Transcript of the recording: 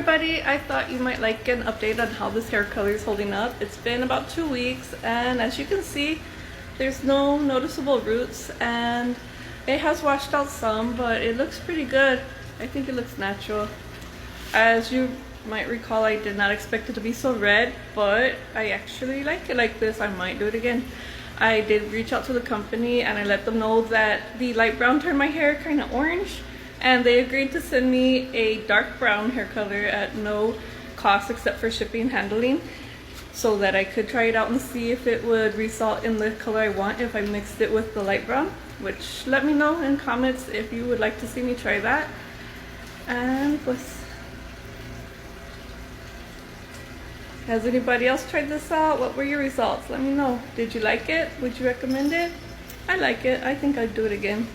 everybody, I thought you might like an update on how this hair color is holding up. It's been about 2 weeks and as you can see there's no noticeable roots and it has washed out some, but it looks pretty good. I think it looks natural. As you might recall, I did not expect it to be so red, but I actually like it like this. I might do it again. I did reach out to the company and I let them know that the light brown turned my hair kind of orange, and they agreed to send me a dark brown hair color at no cost except for shipping and handling, so that I could try it out and see if it would result in the color I want if I mixed it with the light brown. Which, let me know in comments if you would like to see me try that. And pues, has anybody else tried this out? What were your results? Let me know. Did you like it? Would you recommend it? I like it. I think I'd do it again.